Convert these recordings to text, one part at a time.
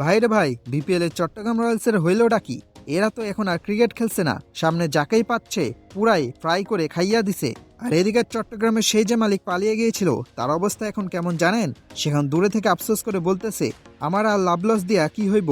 ভাইরে ভাই, বিপিএল এর চট্টগ্রাম রয়্যালসের হইলটা কি? এরা তো এখন আর ক্রিকেট খেলছে না, সামনে যাকেই পাচ্ছে পুরাই ফ্রাই করে খাইয়া দিছে। আর এদিকে চট্টগ্রামের সেই যে মালিক পালিয়ে গিয়েছিল, তার অবস্থা এখন কেমন জানেন? সেখান দূরে থেকে আফসোস করে বলতেছে, আমার আর লাভ লস দিয়া কি হইব,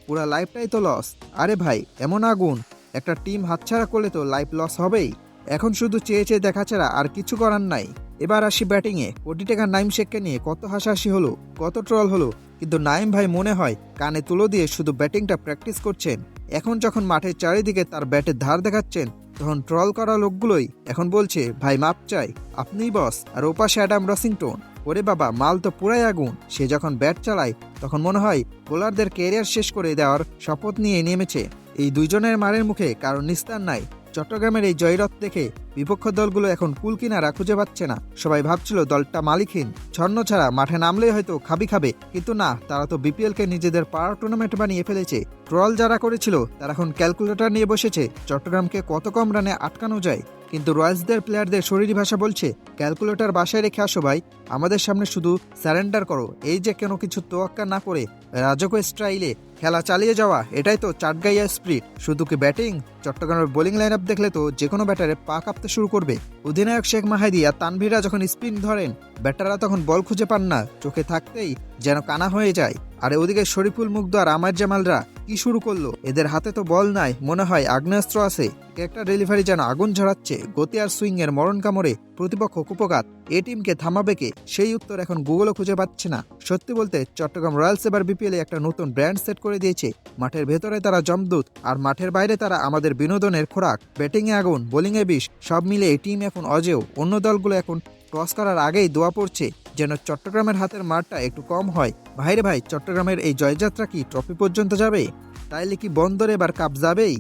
পুরা লাইফটাই তো লস। আরে ভাই, এমন আগুন, একটা টিম হাতছাড়া করলে তো লাইফ লস হবেই। এখন শুধু চেয়ে চেয়ে দেখা ছাড়া আর কিছু করার নাই। এবার আসি ব্যাটিংয়ে। কোটি টাকার নাইম শেখকে নিয়ে কত হাসাহাসি হলো, কত ট্রল হলো, কিন্তু নাইম ভাই মনে হয় কানে তুলো দিয়ে শুধু ব্যাটিংটা প্র্যাকটিস করছেন। এখন যখন মাঠের চারিদিকে তার ব্যাটের ধার দেখাচ্ছেন, তখন ট্রল করা লোকগুলোই এখন বলছে, ভাই মাপ চাই, আপনিই বস। আর ওপাশে অ্যাডাম রসিংটন, ওরে বাবা, মাল তো পুরাই আগুন। সে যখন ব্যাট চালায় তখন মনে হয় বোলারদের ক্যারিয়ার শেষ করে দেওয়ার শপথ নিয়ে নেমেছে। এই দুইজনের মারের মুখে কারণ নিস্তার নাই। চট্টগ্রামের এই জয়রথ দেখে বিপক্ষ দলগুলো এখন কুল কিনারা খুঁজে পাচ্ছে না। সবাই ভাবছিল দলটা মালিকহীন, ছন্ন ছাড়া মাঠে নামলেই হয়তো খাবে, কিন্তু না, তারা তো বিপিএল কে নিজেদের পাড়ার টুর্নামেন্ট বানিয়ে ফেলেছে। ট্রল যারা করেছিল তারা এখন ক্যালকুলেটর নিয়ে বসেছে চট্টগ্রামকে কত কম রানে আটকানো যায়। কিন্তু রয়্যালসদের প্লেয়ারদের শরীরী ভাষা বলছে, ক্যালকুলেটর বাসায় রেখে আসো ভাই, আমাদের সামনে শুধু সারেন্ডার করো। এই যে কোনো কিছু তোয়াক্কা না করে রাজকীয় স্টাইলে খেলা চালিয়ে যাওয়া, এটাই তো চাটগাইয়া স্প্রিট। শুধু কি ব্যাটিং, চট্টগ্রামের বোলিং লাইন আপ দেখলে তো যে কোনো ব্যাটারে পা কাঁপতে শুরু করবে। অধিনায়ক শেখ মাহাদি আর তানভীরা যখন স্পিন ধরেন, ব্যাটাররা তখন বল খুঁজে পান না, চোখে থাকতেই যেন কানা হয়ে যায়। আর ওদিকে শরীফুল মুগ্ধ আর আমার জামালরা কি শুরু করলো, এদের হাতে তো বল নাই, মনে হয় আগ্নেয়াস্ত্র আছে। একটা ডেলিভারি যেন আগুন ঝরাচ্ছে, গতি আর সুইং এর মরণ কামড়ে প্রতিপক্ষ কুপঘাত। এই টিমকে থামাবে কে, সেই উত্তর এখন গুগলও খুঁজে পাচ্ছে না। সত্যি বলতে চট্টগ্রাম রয়্যালস এবার বিপিএল একটা নতুন ব্র্যান্ড সেট করে দিয়েছে। মাঠের ভেতরে তারা জমদূত, আর মাঠের বাইরে তারা আমাদের বিনোদনের খোরাক। ব্যাটিংয়ে আগুন, বোলিংয়ে বিষ, সব মিলে এই টিম এখন অজেয়। অন্য দলগুলো এখন টস করার আগেই দোয়া পড়ছে যেন চট্টগ্রামের হাতের মারটা একটু কম হয়। ভাইরে ভাই, চট্টগ্রামের এই জয়যাত্রা কি ট্রফি পর্যন্ত যাবে? তাইলে কি বন্দরে এবার কাপ যাবেই?